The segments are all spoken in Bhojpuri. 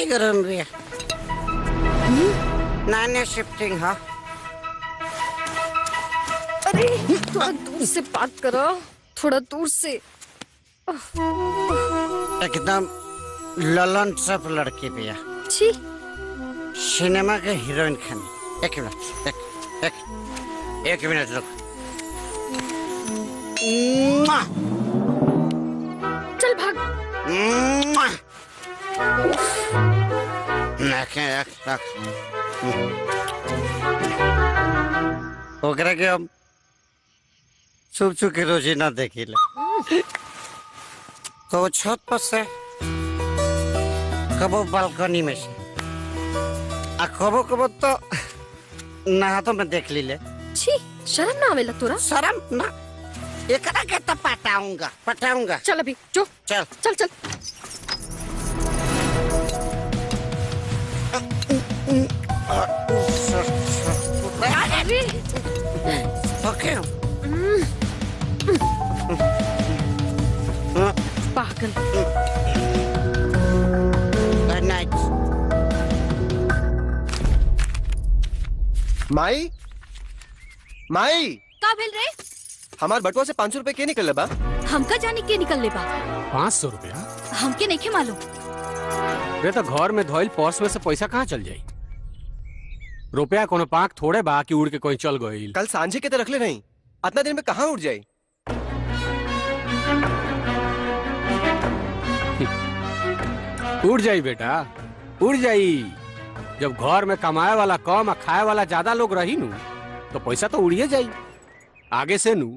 गरम रे नाने शिफ्टिंग हाँ। अरे थोड़ा दूर से बात करो, थोड़ा दूर से। एकदम ललन सब लड़की भैया। छी सिनेमा के हीरोइन खानी। एक मिनट रुक। चल भाग। ओकरा के हम छुप छुप के रोजी ना देखिले। कबो छत पर से, कबो बालकनी में से, आ कबो कबो तो नहातों में देख ली ले। छी शर्म ना आवेला तोरा? शर्म ना, एकरा के तो पटाऊंगा। चल अभी जो चल चल चल। अरे ओके पागल। Good night. माई का भेल रे? हमार बटुआ से 500 रुपए के निकल बा। हमका जाने के निकल ले बा। 500 रुपया? हमके नहीं मालूम। रे तो घर में धोइल पर्स में से पैसा कहाँ चल जाई? रुपया कोनो पाक थोड़े बा कि उड़ के कोई चल गईल। कल सांझे के तो रख ले नहीं, इतना दिन में कहाँ उड़ जाई? उड़ जाई बेटा, उड़ जाई। जब घर में कमाए वाला कम और खाए वाला ज्यादा लोग रही नु तो पैसा तो उड़िए जाई। आगे से नु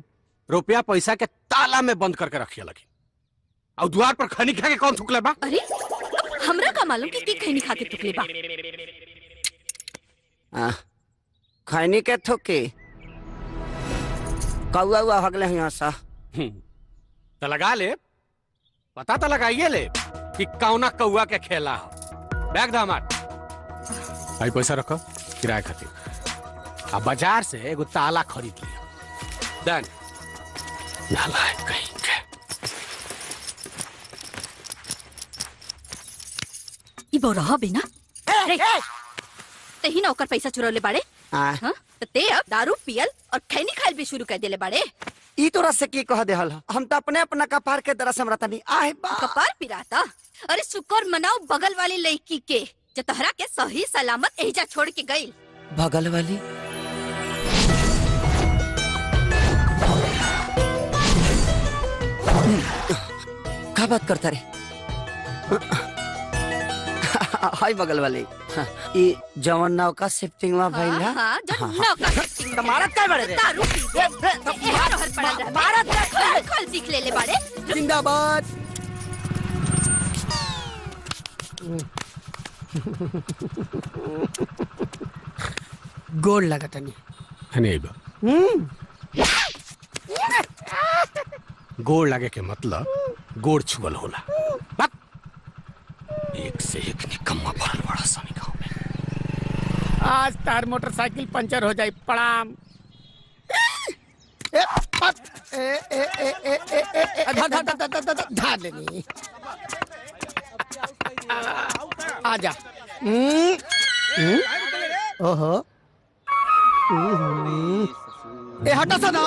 रुपया पैसा के ताला में बंद करके रखिए लगी। और द्वार पर खनी खा के कौन थुकले बा? अरे हमरा का मालूम कि खैनी खा के टुकले बा। खैनी के थुकी कौआ हुआ हगले यहाँ सा। तो लगा ले, पता तो लगाइए ले कि कौना कौआ के खेला हो। बैग दा हमार। भाई पैसा रखो किराए खातिर। अब बाजार से एगो ताला खरीद लिया। देन नालायक कहीं के। ई बोरा बिना तही ना ओकर पैसा चुरौले बाड़े। हाँ? तो ते अब दारू पियल और खैनी खाइल भी शुरू कर देले बाड़े। ई तोरा से की कह देहल? हम तो अपना कपार के तरह समरता नहीं। आहे बा कपार पिराता? अरे शुक्र मनाओ बगल वाली लड़की के जो तहरा के सही सलामत एजा छोड़ के गई। बगल वाली? क्या बात करता रे? हाय बगल वाली। ये जवन नौका शिफ्टिंग में भइल है। हां जो नौका शिफ्टिंग में मारत काय बड़े रे? दारू पी के एहर हर पड़ा रहे। मारत खल सीख ले ले बाड़े। जिंदाबाद। गोल लगता नहीं नहीं बा। गोड़ लगे के मतलब गोड़ छुअल होला। बात एक से एक निकम्मा भरल बड़ा सनी गाँव में। आज तार मोटरसाइकिल पंचर हो जाए। प्रणाम। धा लेनी आजा। ओहो हटा सा ना।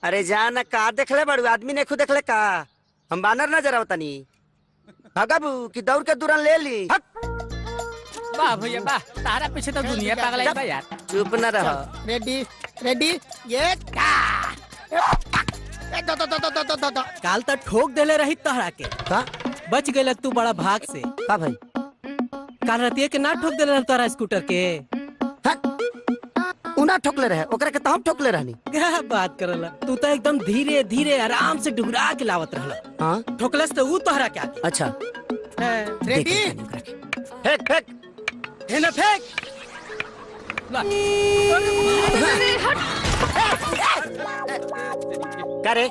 अरे जाना का देखले बड़ू आदमी ने खुद देखले का? हम बानर नजर आवतनी। भगाबू कि दौड़ के दूरन ले ली। वाह भैया वाह, तारा पीछे तो दुनिया पागल है बा यार। चुप न रह। रेडी रेडी ये दो। काल तक ठोक देले रही तहरा के। का बच गए तू बड़ा भाग से। का भाई? काल रतिया के ना ठोक देले रही तोरा स्कूटर के। उना ठोकले रहे, ओकरा के तो हम ठोकले रहनी। क्या बात करला? तू तो एकदम धीरे धीरे आराम से डुगरा के लावत रहला। हाँ ठोकलस तो ऊ तोहरा के आके। अच्छा रेडी फेंक फेंक हेना फेंक। करे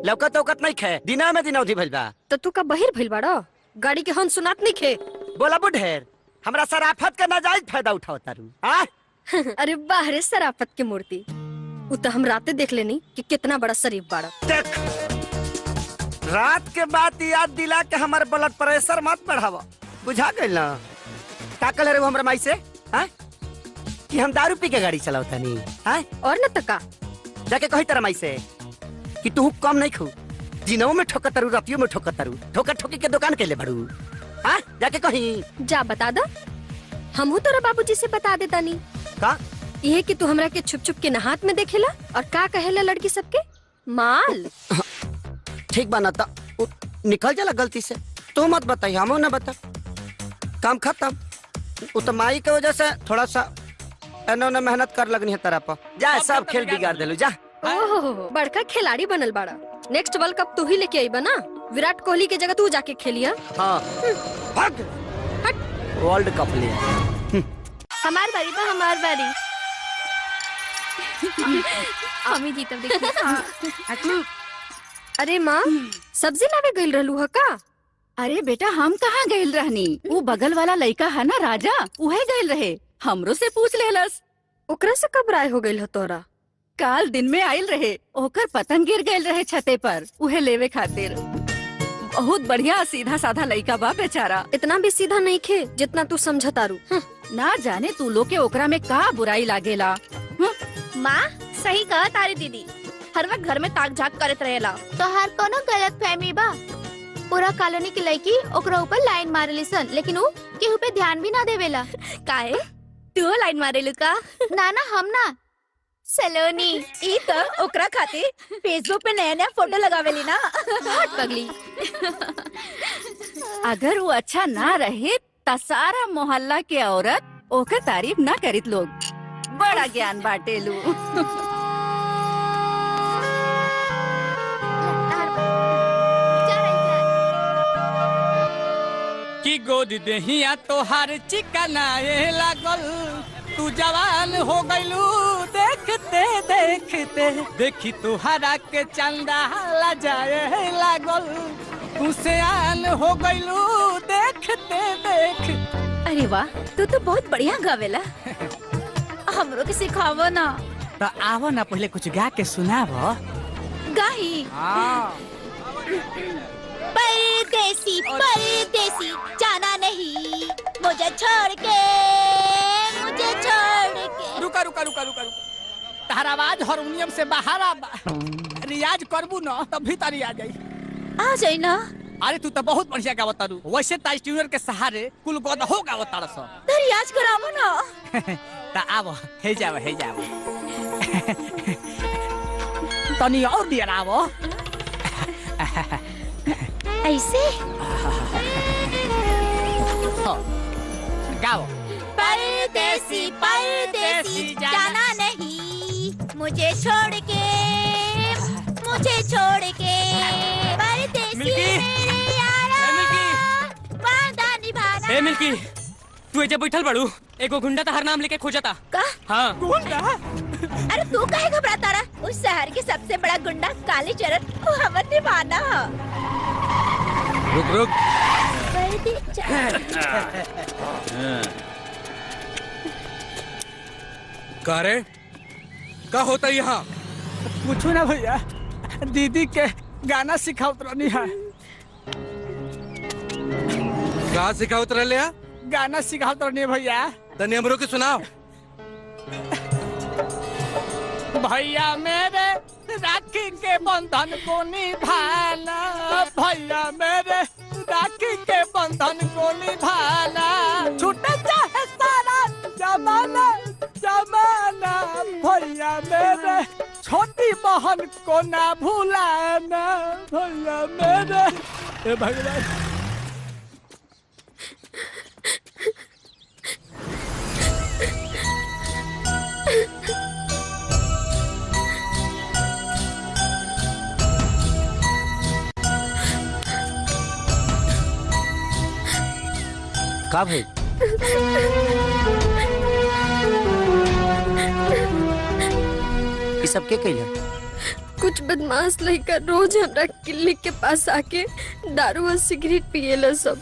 लौकत औकत नहीं खे। दिना में दिनौधी भइल बा। तो तू का बहिर भइल बाड़ा? गाड़ी के हन सुनात नहीं खे। बोला बुढ़ेर हमरा सराफत का नाजायज फायदा उठावता रू। हां अरे बाह रे सराफत की मूर्ति। उ तो हम राते देख लेनी कि कितना बड़ा शरीफ बाड़ा। देख रात के बाद याद दिला के हमारे ब्लड प्रेशर मत बढ़ावा, बुझा गइल ना? का कहले रे हमरा माई से, हाँ? कि हम दारू पी के गाड़ी चलावता नहीं, हाँ? और न तका जाके कही तेरा माई से कि तू कम नहीं खू, दिनों में ठोकतारू, रातियों में ठोकतारू, ठोका ठोकी के दुकान के ले बड़ू, हाँ? जाके कही जा बता दा, हमहू तोरा बाबूजी से बता देता नहीं का ये कि तू हमरा के छुप छुप के नहात में देखेला और का कहेला लड़की सबके माल। ठीक बना था, निकल जाला गलती से, तू मत बताई, हमो ना बता, काम खत्म। वो तो माई के वजह से थोड़ा सा इन्होंने मेहनत कर लगनी है तेरा पर, जा सब खेल बिगाड़ देलू जा। ओहो बड़का खिलाड़ी बनल बाड़ा, नेक्स्ट वर्ल्ड कप तू ही लेके आई बना, विराट कोहली के जगह तू जाके खेलिया। हाँ भाग, वर्ल्ड कप लिया। हमार बारी बा, हमार बारी। हमी जीतब देखिए। अरे माँ सब्जी लावे गइल रहलू ह का? अरे बेटा हम कहाँ गइल रहनी, वो बगल वाला लड़का है ना राजा, उहे गइल रहे, हमरो से पूछ लेलस। ओकरा से कब राय हो गइल ह तोरा? काल दिन में आयल रहे, ओकर पतंग गिर गइल रहे छते पर, उहे लेवे खातिर। बहुत बढ़िया सीधा साधा लड़का बा बेचारा। इतना भी सीधा नहीं खे जितना तू समझतारू। ना जाने तू लोग के ओकरा में का बुराई लागेला। माँ सही कहा तारी दीदी, हर वक्त घर में ताक झाक करत रहेला। तो हर कोनो गलत फहमी बा, पूरा कॉलोनी की लड़की ओकरा ऊपर लाइन मारेली सन, लेकिन वो केहू पे ध्यान भी ना देवेला। काहे तू लाइन मारेलू का? ना ना हम ना, सलोनी ई तो ओकरा खातिर फेसबुक पे नया नया फोटो लगावेली ना। हट पगली। अगर वो अच्छा ना रहे ता सारा मोहल्ला के औरत ओकर तारीफ ना करित लोग। बड़ा ज्ञान बाटेलू। की गोद देहिया तोहार चिकनाए लागल, तू जवान हो गइलू देखते देखते, देखी तोहरा के चंदा लजाए लागल, तू सियान हो गइलू देखते देख। अरे वाह, तू तो बहुत बढ़िया गावेला, हमरो के सिखावो ना। तो आवो ना पहले कुछ गा के सुनावो। गाही। परदेसी परदेसी जाना नहीं, मुझे छोड़ के, मुझे छोड़ के। रुका रुका रुका रुका रुका, तार आवाज हारमोनियम से बाहर आ, रियाज करबू ना तब भी तारी आ जाई। आ जाई ना। अरे तू तो बहुत बढ़िया गावत तारू, वैसे ताज ट्यूनर के सहारे कुल गोद हो गावत तारा सब। तो रियाज करावो ना। ता आवो, हे जाओ हे जाओ। तनी और दिया आवो। ऐसे गाओ। परदेसी परदेसी जाना नहीं, मुझे छोड़ के, मुझे छोड़ के। परदेसी मेरे यारा, वादा निभाना। ए मिल्की, तू एजे बैठल बड़ू, एगो गुंडा तहार नाम लेके खोजता। का? हाँ। गुंडा? अरे तू काहे घबराता रहा? उस शहर के सबसे बड़ा गुंडा कालीचरण वो हमर दीवाना है। रुक रुक। का रे? का होता यहाँ? पूछो ना भैया, दीदी के गाना सिखावत रहनी है। का सिखावत रहे लिया? गाना सिखावत रहनी है भैया। तनी हमरो के सुनाओ। भैया मेरे राखी के बंधन को निभाना, भैया मेरे राखी के बंधन को निभाना, छूटे चाहे सारा जमाना जमाना, भैया मेरे छोटी बहन को ना भूलाना, भैया मेरे। ए भगवान, का भाई? ये सब के कइला? कुछ बदमाश लड़का रोज हमरा क्लिनिक के पास आके दारू और सिगरेट पिएला सब।